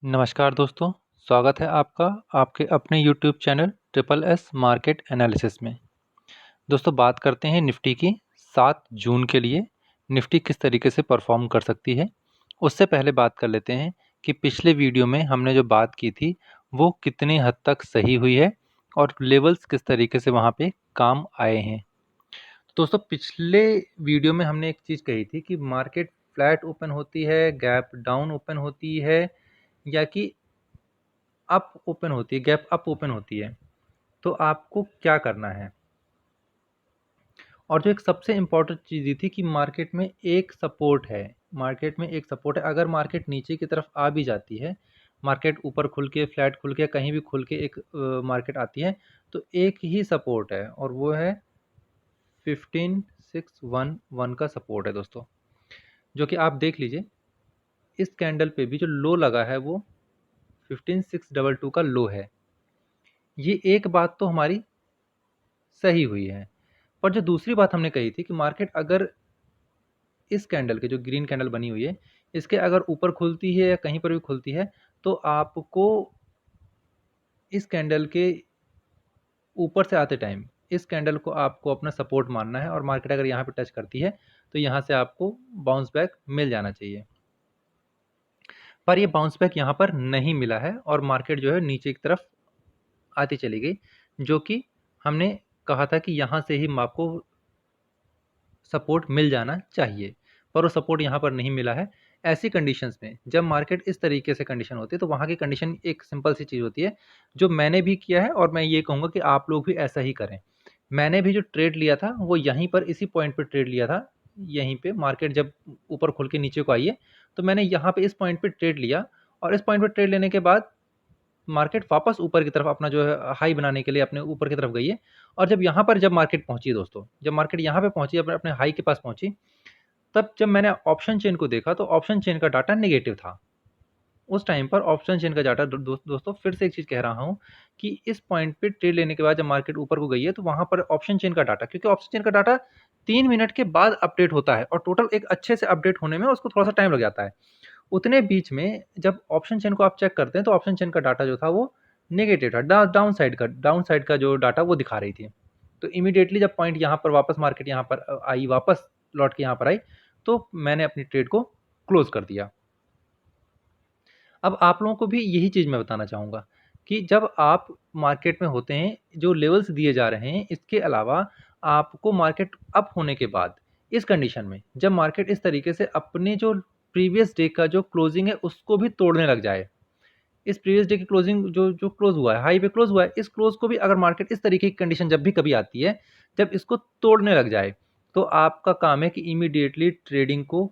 नमस्कार दोस्तों, स्वागत है आपका आपके अपने YouTube channel triple S market analysis में। दोस्तों बात करते हैं निफ्टी की 7 जून के लिए निफ्टी किस तरीके से परफॉर्म कर सकती है। उससे पहले बात कर लेते हैं कि पिछले वीडियो में हमने जो बात की थी वो कितनी हद तक सही हुई है और लेवल्स किस तरीके से वहाँ पे काम आए हैं। दोस्तों पिछले वीडियो में हमने एक चीज़ कही थी कि मार्केट फ्लैट ओपन होती है, गैप डाउन ओपन होती है या कि अप ओपन होती है, गैप अप ओपन होती है, तो आपको क्या करना है। और जो एक सबसे इम्पोर्टेंट चीज़ ये थी कि मार्केट में एक सपोर्ट है, मार्केट में एक सपोर्ट है। अगर मार्केट नीचे की तरफ आ भी जाती है, मार्केट ऊपर खुल के फ्लैट खुल के कहीं भी खुल के एक मार्केट आती है, तो एक ही सपोर्ट है और वो है 15611 का सपोर्ट है दोस्तों, जो कि आप देख लीजिए इस कैंडल पे भी जो लो लगा है वो 15622 का लो है। ये एक बात तो हमारी सही हुई है। पर जो दूसरी बात हमने कही थी कि मार्केट अगर इस कैंडल के जो ग्रीन कैंडल बनी हुई है, इसके अगर ऊपर खुलती है या कहीं पर भी खुलती है, तो आपको इस कैंडल के ऊपर से आते टाइम इस कैंडल को आपको अपना सपोर्ट मानना है और मार्केट अगर यहाँ पे टच करती है तो यहाँ से आपको बाउंस बैक मिल जाना चाहिए। पर ये बाउंस बैक यहाँ पर नहीं मिला है और मार्केट जो है नीचे की तरफ आती चली गई, जो कि हमने कहा था कि यहाँ से ही आपको सपोर्ट मिल जाना चाहिए, पर वो सपोर्ट यहाँ पर नहीं मिला है। ऐसी कंडीशंस में जब मार्केट इस तरीके से कंडीशन होती है तो वहाँ की कंडीशन एक सिंपल सी चीज़ होती है जो मैंने भी किया है और मैं ये कहूँगा कि आप लोग भी ऐसा ही करें। मैंने भी जो ट्रेड लिया था वो यहीं पर इसी पॉइंट पर ट्रेड लिया था। यहीं पे मार्केट जब ऊपर खुल के नीचे को आई है तो मैंने यहाँ पे इस पॉइंट पे ट्रेड लिया और इस पॉइंट पे ट्रेड लेने के बाद मार्केट वापस ऊपर की तरफ अपना जो है हाई बनाने के लिए अपने ऊपर की तरफ गई है। और जब मार्केट पहुंची दोस्तों, जब मार्केट यहाँ पे पहुंची अपने अपने हाई के पास पहुंची, तब जब मैंने ऑप्शन चेन को देखा तो ऑप्शन चेन का डाटा नेगेटिव था। उस टाइम पर ऑप्शन चेन का डाटा दोस्तों फिर से एक चीज़ कह रहा हूँ कि इस पॉइंट पे ट्रेड लेने के बाद जब मार्केट ऊपर को गई है तो वहाँ पर ऑप्शन चेन का डाटा, क्योंकि ऑप्शन चेन का डाटा 3 मिनट के बाद अपडेट होता है और टोटल एक अच्छे से अपडेट होने में उसको थोड़ा सा टाइम लग जाता है। उतने बीच में जब ऑप्शन चेन को आप चेक करते हैं तो ऑप्शन चेन का डाटा जो था वो नेगेटिव था, डाउन साइड का जो डाटा वो दिखा रही थी। तो इमीडिएटली जब पॉइंट यहाँ पर वापस मार्केट यहाँ पर आई, वापस लौट के यहाँ पर आई, तो मैंने अपनी ट्रेड को क्लोज कर दिया। अब आप लोगों को भी यही चीज़ मैं बताना चाहूँगा कि जब आप मार्केट में होते हैं, जो लेवल्स दिए जा रहे हैं, इसके अलावा आपको मार्केट अप होने के बाद इस कंडीशन में जब मार्केट इस तरीके से अपने जो प्रीवियस डे का जो क्लोजिंग है उसको भी तोड़ने लग जाए, इस प्रीवियस डे की क्लोजिंग जो जो क्लोज हुआ है, हाई पे क्लोज हुआ है, इस क्लोज को भी अगर मार्केट इस तरीके की कंडीशन जब भी कभी आती है, जब इसको तोड़ने लग जाए, तो आपका काम है कि इमीडिएटली ट्रेडिंग को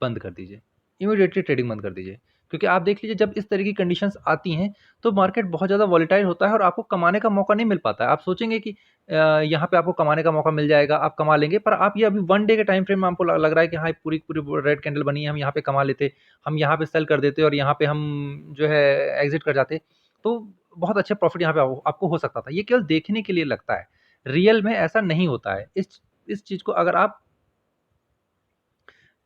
बंद कर दीजिए। इमीडिएटली ट्रेडिंग बंद कर दीजिए, क्योंकि आप देख लीजिए जब इस तरह की कंडीशंस आती हैं तो मार्केट बहुत ज़्यादा वॉलेटाइल होता है और आपको कमाने का मौका नहीं मिल पाता है। आप सोचेंगे कि यहाँ पे आपको कमाने का मौका मिल जाएगा, आप कमा लेंगे, पर आप ये अभी 1 डे के टाइम फ्रेम में आपको लग रहा है कि हाँ, पूरी रेड कैंडल बनी है, हम यहाँ पे कमा लेते, हम यहाँ पे सेल कर देते और यहाँ पे हम जो है एग्ज़िट कर जाते, तो बहुत अच्छा प्रॉफ़िट यहाँ पे आपको हो सकता था। ये केवल देखने के लिए लगता है, रियल में ऐसा नहीं होता है। इस चीज़ को अगर आप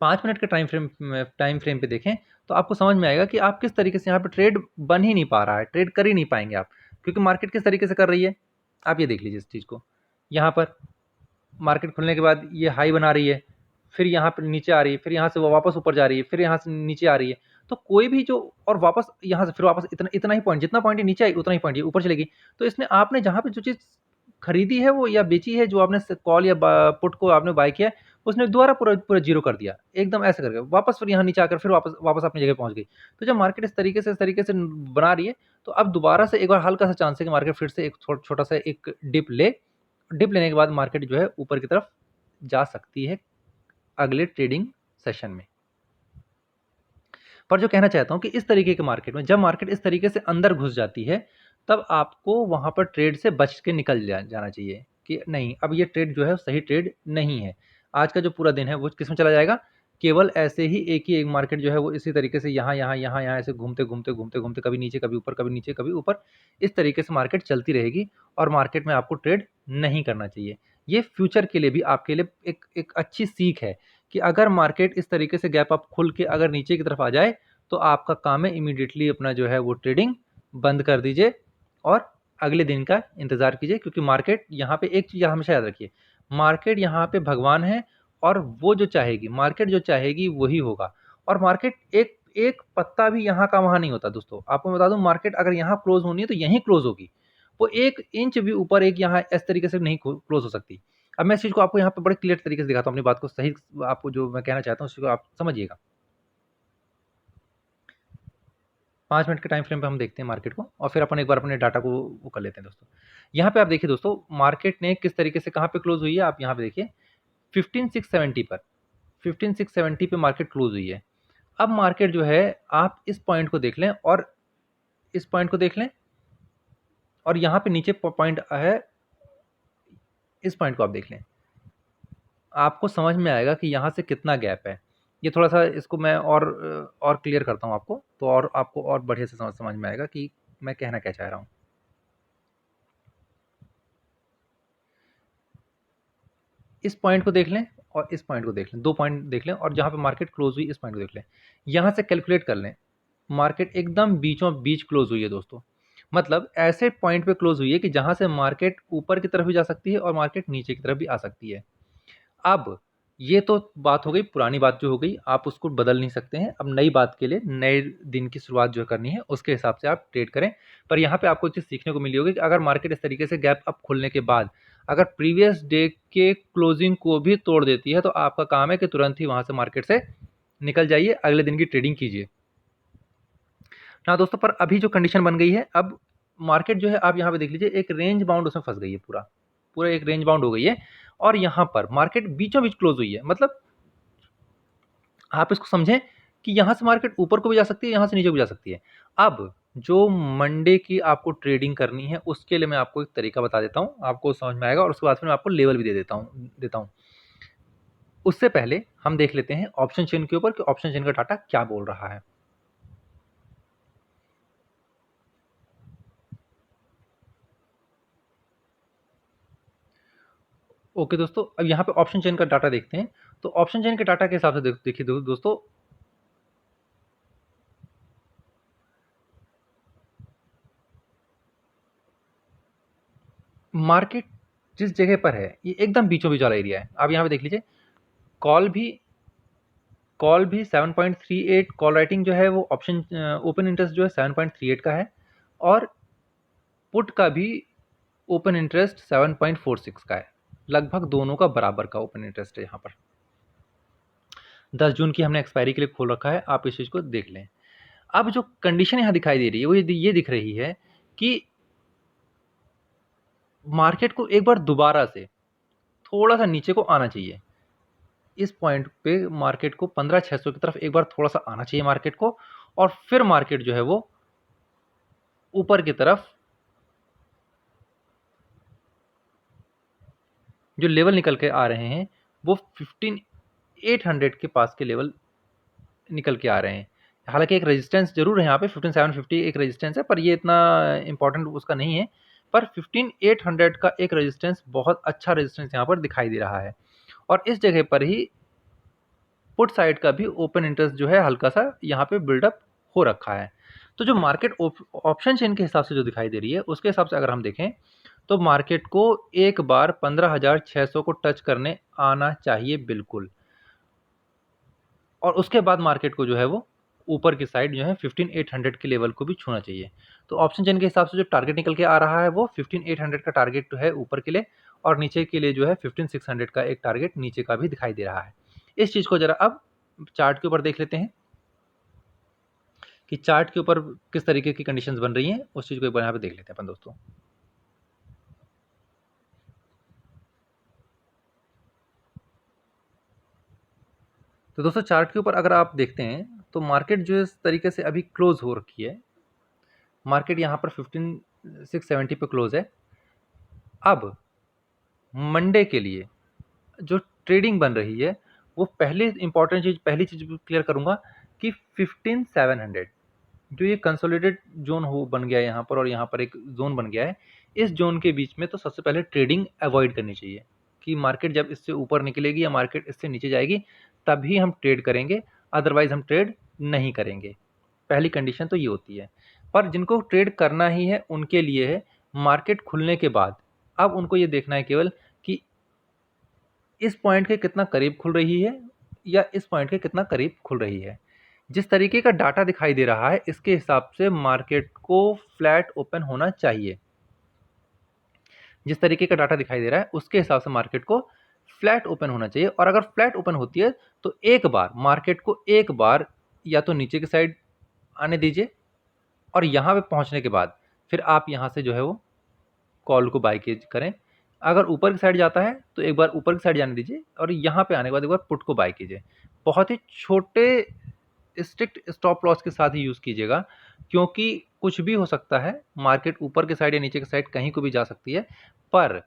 5 मिनट के टाइम फ्रेम पे देखें, तो आपको समझ में आएगा कि आप किस तरीके से यहाँ पे ट्रेड बन ही नहीं पा रहा है, ट्रेड कर ही नहीं पाएँगे आप, क्योंकि मार्केट किस तरीके से कर रही है, आप ये देख लीजिए इस चीज़ को। यहाँ पर मार्केट खुलने के बाद ये हाई बना रही है, फिर यहाँ पे नीचे आ रही है, फिर यहाँ से वो वापस ऊपर जा रही है, फिर यहाँ से नीचे आ रही है। तो कोई भी जो और वापस यहाँ से फिर वापस इतना इतना ही पॉइंट, जितना पॉइंट ये नीचे आई उतना ही पॉइंट ये ऊपर चलेगी। तो इसने आपने जहाँ पे जो चीज़ खरीदी है वो या बेची है, जो आपने कॉल या पुट को आपने बाय किया है, उसने दोबारा पूरा पूरा जीरो कर दिया, एकदम ऐसे करके वापस फिर यहाँ नीचे आकर फिर वापस वापस अपनी जगह पहुँच गई। तो जब मार्केट इस तरीके से बना रही है, तो अब दोबारा से एक बार हल्का सा चांस है कि मार्केट फिर से एक छोटा सा एक डिप ले, डिप लेने के बाद मार्केट जो है ऊपर की तरफ जा सकती है अगले ट्रेडिंग सेशन में। पर जो कहना चाहता हूँ कि इस तरीके के मार्केट में जब मार्केट इस तरीके से अंदर घुस जाती है, तब आपको वहाँ पर ट्रेड से बच के निकल जाना चाहिए कि नहीं, अब ये ट्रेड जो है सही ट्रेड नहीं है। आज का जो पूरा दिन है वो किस में चला जाएगा, केवल ऐसे ही एक मार्केट जो है वो इसी तरीके से यहाँ ऐसे घूमते कभी नीचे कभी ऊपर, कभी नीचे कभी ऊपर, इस तरीके से मार्केट चलती रहेगी और मार्केट में आपको ट्रेड नहीं करना चाहिए। ये फ्यूचर के लिए भी आपके लिए एक एक अच्छी सीख है कि अगर मार्केट इस तरीके से गैप अप खुल के अगर नीचे की तरफ आ जाए, तो आपका काम है इमीडिएटली अपना जो है वो ट्रेडिंग बंद कर दीजिए और अगले दिन का इंतज़ार कीजिए, क्योंकि मार्केट यहाँ पे एक चीज़ हमेशा याद रखिए, मार्केट यहाँ पे भगवान है और वो जो चाहेगी, मार्केट जो चाहेगी वही होगा। और मार्केट एक एक पत्ता भी यहाँ का वहाँ नहीं होता दोस्तों। आपको मैं बता दूँ, मार्केट अगर यहाँ क्लोज़ होनी है तो यहीं क्लोज़ होगी। वो 1 इंच भी ऊपर एक यहाँ इस तरीके से नहीं क्लोज़ हो सकती। अब मैं इस चीज़ को आपको यहाँ पे बड़े क्लियर तरीके से दिखाता हूँ, अपनी बात को सही आपको जो मैं कहना चाहता हूँ उस चीज़ को आप समझिएगा। 5 मिनट के टाइम फ्रेम पे हम देखते हैं मार्केट को और फिर अपन एक बार अपने डाटा को वो कर लेते हैं दोस्तों। यहाँ पे आप देखिए दोस्तों, मार्केट ने किस तरीके से कहाँ पे क्लोज़ हुई है, आप यहाँ पे देखिए 15670 पर, 15670 पे मार्केट क्लोज़ हुई है। अब मार्केट जो है, आप इस पॉइंट को देख लें और इस पॉइंट को देख लें और यहाँ पे नीचे पॉइंट है, इस पॉइंट को आप देख लें। आपको समझ में आएगा कि यहाँ से कितना गैप है। ये थोड़ा-सा इसको मैं और क्लियर करता हूँ आपको, तो और आपको और बढ़िया से समझ में आएगा कि मैं कहना क्या चाह रहा हूँ। इस पॉइंट को देख लें और इस पॉइंट को देख लें, 2 पॉइंट देख लें और जहाँ पे मार्केट क्लोज़ हुई इस पॉइंट को देख लें। यहाँ से कैलकुलेट कर लें, मार्केट एकदम बीचों-बीच क्लोज़ हुई है दोस्तों। मतलब ऐसे पॉइंट पे क्लोज़ हुई है कि जहाँ से मार्केट ऊपर की तरफ भी जा सकती है और मार्केट नीचे की तरफ भी आ सकती है। अब ये तो बात हो गई, पुरानी बात जो हो गई, आप उसको बदल नहीं सकते हैं। अब नई बात के लिए नए दिन की शुरुआत जो करनी है, उसके हिसाब से आप ट्रेड करें। पर यहाँ पे आपको एक चीज़ सीखने को मिली होगी कि अगर मार्केट इस तरीके से गैप अप खुलने के बाद अगर प्रीवियस डे के क्लोजिंग को भी तोड़ देती है, तो आपका काम है कि तुरंत ही वहाँ से मार्केट से निकल जाइए, अगले दिन की ट्रेडिंग कीजिए। हाँ दोस्तों, पर अभी जो कंडीशन बन गई है, अब मार्केट जो है आप यहाँ पे देख लीजिए, एक रेंज बाउंड उसमें फँस गई है, पूरा एक रेंज बाउंड हो गई है और यहाँ पर मार्केट बीचों-बीच क्लोज़ हुई है। मतलब आप इसको समझें कि यहाँ से मार्केट ऊपर को भी जा सकती है, यहाँ से नीचे को भी जा सकती है। अब जो मंडे की आपको ट्रेडिंग करनी है, उसके लिए मैं आपको एक तरीका बता देता हूँ, आपको समझ में आएगा और उसके बाद फिर मैं आपको लेवल भी देता हूँ। उससे पहले हम देख लेते हैं ऑप्शन चेन के ऊपर कि ऑप्शन चेन का डाटा क्या बोल रहा है। ओके दोस्तों, अब यहाँ पे ऑप्शन चेन का डाटा देखते हैं। तो ऑप्शन चेन के डाटा के हिसाब से देखिए दोस्तों, मार्केट जिस जगह पर है, ये एकदम बीचों-बीच वाला एरिया है। आप यहाँ पे देख लीजिए, कॉल भी कॉल भी 7.38, कॉल राइटिंग जो है वो ऑप्शन ओपन इंटरेस्ट जो है 7.38 का है और पुट का भी ओपन इंटरेस्ट 7.46 का है। लगभग दोनों का बराबर का ओपन इंटरेस्ट है यहाँ पर। 10 जून की हमने एक्सपायरी के लिए खोल रखा है, आप इस चीज़ को देख लें। अब जो कंडीशन यहाँ दिखाई दे रही है वो ये दिख रही है कि मार्केट को एक बार दोबारा से थोड़ा-सा नीचे को आना चाहिए। इस पॉइंट पे मार्केट को 15,600 की तरफ एक बार थोड़ा-सा आना चाहिए मार्केट को और फिर मार्केट जो है वो ऊपर की तरफ जो लेवल निकल के आ रहे हैं वो 15,800 के पास के लेवल निकल के आ रहे हैं। हालाँकि एक रेजिस्टेंस ज़रूर है यहाँ पे, 15,750 एक रेजिस्टेंस है, पर ये इतना इम्पोर्टेंट उसका नहीं है। पर 15,800 का एक रेजिस्टेंस, बहुत अच्छा रेजिस्टेंस यहाँ पर दिखाई दे रहा है और इस जगह पर ही पुट साइड का भी ओपन इंटरेस्ट जो है हल्का-सा यहाँ पे बिल्डअप हो रखा है। तो जो मार्केट ऑप्शन चेन के हिसाब से जो दिखाई दे रही है, उसके हिसाब से अगर हम देखें, तो मार्केट को एक बार 15,600 को टच करने आना चाहिए बिल्कुल। और उसके बाद मार्केट को जो है वो ऊपर की साइड जो है 15,800 के लेवल को भी छूना चाहिए। तो ऑप्शन चेन के हिसाब से जो टारगेट निकल के आ रहा है वो 15,800 का टारगेट जो है ऊपर के लिए और नीचे के लिए जो है 15,600 का एक टारगेट नीचे का भी दिखाई दे रहा है। इस चीज़ को ज़रा अब चार्ट के ऊपर देख लेते हैं कि चार्ट के ऊपर किस तरीके की कंडीशंस बन रही हैं, उस चीज़ को एक बार यहाँ पे देख लेते हैं अपन दोस्तों। तो दोस्तों चार्ट के ऊपर अगर आप देखते हैं तो मार्केट जो इस तरीके से अभी क्लोज हो रखी है, मार्केट यहाँ पर 15,670 पे क्लोज है। अब मंडे के लिए जो ट्रेडिंग बन रही है वो पहली चीज़ क्लियर करूँगा कि 15,700 जो ये कंसोलिडेट जोन हो बन गया है यहाँ पर और यहाँ पर एक जोन बन गया है, इस जोन के बीच में तो सबसे पहले ट्रेडिंग अवॉइड करनी चाहिए कि मार्केट जब इससे ऊपर निकलेगी या मार्केट इससे नीचे जाएगी तभी हम ट्रेड करेंगे, अदरवाइज हम ट्रेड नहीं करेंगे। पहली कंडीशन तो ये होती है। पर जिनको ट्रेड करना ही है उनके लिए है मार्केट खुलने के बाद अब उनको ये देखना है केवल कि इस पॉइंट के कितना करीब खुल रही है या इस पॉइंट के कितना करीब खुल रही है। जिस तरीके का डाटा दिखाई दे रहा है इसके हिसाब से मार्केट को फ्लैट ओपन होना चाहिए। जिस तरीके का डाटा दिखाई दे रहा है उसके हिसाब से मार्केट को फ्लैट ओपन होना चाहिए। और अगर फ्लैट ओपन होती है तो एक बार मार्केट को एक बार या तो नीचे की साइड आने दीजिए और यहाँ पे पहुँचने के बाद फिर आप यहाँ से जो है वो कॉल को बाय करें। अगर ऊपर की साइड जाता है तो एक बार ऊपर की साइड जाने दीजिए और यहाँ पे आने के बाद एक बार पुट को बाय कीजिए। बहुत ही छोटे स्ट्रिक्ट स्टॉप लॉस के साथ ही यूज़ कीजिएगा, क्योंकि कुछ भी हो सकता है, मार्केट ऊपर की साइड या नीचे की साइड कहीं को भी जा सकती है। पर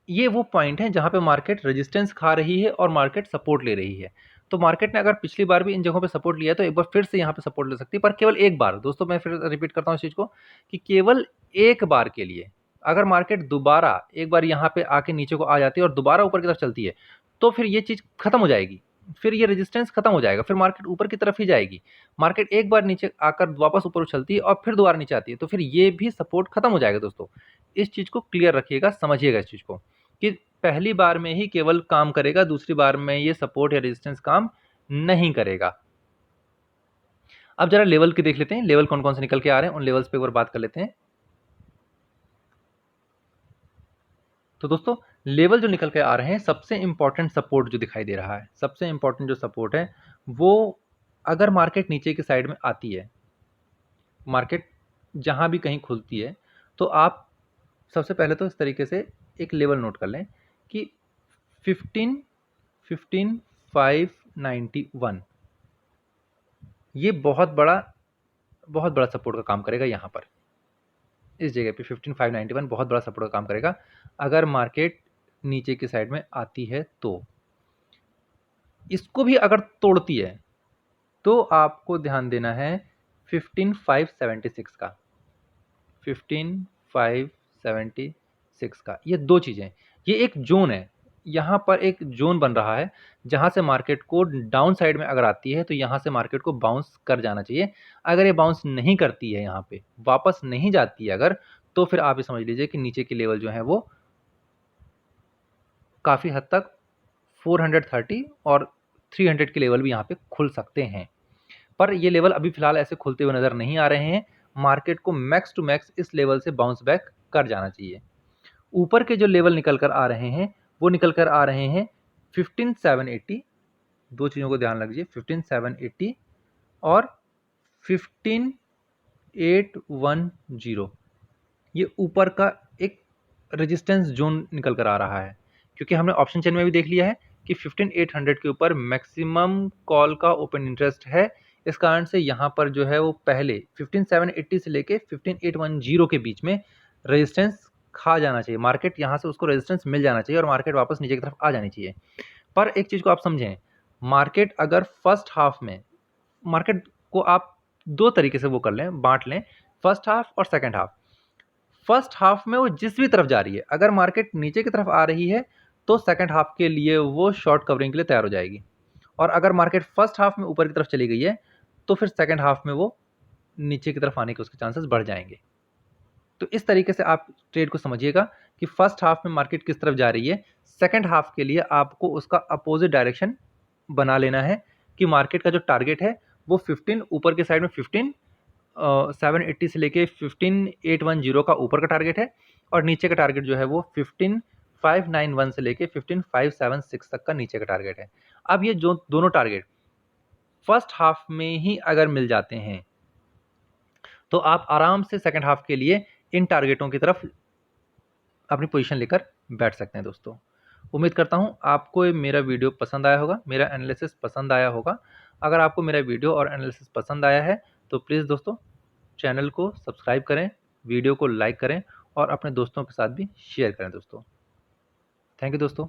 ये वो पॉइंट है जहाँ पे मार्केट रेजिस्टेंस खा रही है और मार्केट सपोर्ट ले रही है। तो मार्केट ने अगर पिछली बार भी इन जगहों पे सपोर्ट लिया है तो एक बार फिर से यहाँ पे सपोर्ट ले सकती है, पर केवल एक बार। दोस्तों मैं फिर रिपीट करता हूँ इस चीज़ को कि केवल एक बार के लिए अगर मार्केट दोबारा एक बार यहाँ पे आके नीचे को आ जाती है और दोबारा ऊपर की तरफ चलती है तो फिर ये चीज़ खत्म हो जाएगी, फिर ये रेजिस्टेंस खत्म हो जाएगा, फिर मार्केट ऊपर की तरफ ही जाएगी। मार्केट एक बार नीचे आकर वापस ऊपर उछलती है और फिर दोबारा नीचे आती है तो फिर ये भी सपोर्ट खत्म हो जाएगा। दोस्तों इस चीज़ को क्लियर रखिएगा, समझिएगा इस चीज़ को कि पहली बार में ही केवल काम करेगा, दूसरी बार में ये सपोर्ट या रेजिस्टेंस काम नहीं करेगा। अब जरा लेवल के देख लेते हैं, लेवल कौन कौन से निकल के आ रहे हैं, उन लेवल्स पे एक बार बात कर लेते हैं। तो दोस्तों लेवल जो निकल के आ रहे हैं, सबसे इंपॉर्टेंट सपोर्ट जो दिखाई दे रहा है, सबसे इंपॉर्टेंट जो सपोर्ट है वो अगर मार्केट नीचे की साइड में आती है, मार्केट जहां भी कहीं खुलती है, तो आप सबसे पहले तो इस तरीके से एक लेवल नोट कर लें कि 15,591 ये बहुत बड़ा सपोर्ट का काम करेगा। यहाँ पर इस जगह पे 15,591 बहुत बड़ा सपोर्ट का काम करेगा। अगर मार्केट नीचे की साइड में आती है तो इसको भी अगर तोड़ती है तो आपको ध्यान देना है 15,576 का, 15,576 का। ये दो चीज़ें, ये एक जोन है, यहाँ पर एक जोन बन रहा है जहाँ से मार्केट को डाउन साइड में अगर आती है तो यहाँ से मार्केट को बाउंस कर जाना चाहिए। अगर ये बाउंस नहीं करती है, यहाँ पे वापस नहीं जाती है अगर, तो फिर आप ये समझ लीजिए कि नीचे के लेवल जो है वो काफ़ी हद तक 430 और 300 के लेवल भी यहाँ पे खुल सकते हैं। पर ये लेवल अभी फिलहाल ऐसे खुलते हुए नज़र नहीं आ रहे हैं। मार्केट को मैक्स टू मैक्स इस लेवल से बाउंस बैक कर जाना चाहिए। ऊपर के जो लेवल निकल कर आ रहे हैं वो निकल कर आ रहे हैं 15,780, दो चीज़ों को ध्यान रखिए, 15,780 और 15,810। ये ऊपर का एक रेजिस्टेंस जोन निकल कर आ रहा है, क्योंकि हमने ऑप्शन चेन में भी देख लिया है कि 15,800 के ऊपर मैक्सिमम कॉल का ओपन इंटरेस्ट है। इस कारण से यहाँ पर जो है वो पहले 15,780 से लेके 15,810 के बीच में रेजिस्टेंस खा जाना चाहिए। मार्केट यहाँ से उसको रेजिस्टेंस मिल जाना चाहिए और मार्केट वापस नीचे की तरफ आ जानी चाहिए। पर एक चीज़ को आप समझें, मार्केट अगर फर्स्ट हाफ में, मार्केट को आप दो तरीके से वो कर लें, बांट लें, फर्स्ट हाफ और सेकेंड हाफ। फर्स्ट हाफ में वो जिस भी तरफ जा रही है, अगर मार्केट नीचे की तरफ आ रही है तो सेकंड हाफ के लिए वो शॉर्ट कवरिंग के लिए तैयार हो जाएगी। और अगर मार्केट फर्स्ट हाफ में ऊपर की तरफ चली गई है तो फिर सेकंड हाफ में वो नीचे की तरफ आने के उसके चांसेस बढ़ जाएंगे। तो इस तरीके से आप ट्रेड को समझिएगा कि फर्स्ट हाफ में मार्केट किस तरफ जा रही है, सेकंड हाफ के लिए आपको उसका अपोजिट डायरेक्शन बना लेना है कि मार्केट का जो टारगेट है वो 15, ऊपर के साइड में 15,780 से लेके 15,810 का ऊपर का टारगेट है और नीचे का टारगेट जो है वो 15,591 से लेके 15,576 तक का नीचे का टारगेट है। अब ये जो दोनों टारगेट फर्स्ट हाफ में ही अगर मिल जाते हैं तो आप आराम से सेकंड हाफ के लिए इन टारगेटों की तरफ अपनी पोजीशन लेकर बैठ सकते हैं। दोस्तों उम्मीद करता हूं आपको मेरा वीडियो पसंद आया होगा, मेरा एनालिसिस पसंद आया होगा। अगर आपको मेरा वीडियो और एनालिसिस पसंद आया है तो प्लीज़ दोस्तों चैनल को सब्सक्राइब करें, वीडियो को लाइक करें और अपने दोस्तों के साथ भी शेयर करें। दोस्तों थैंक यू दोस्तों।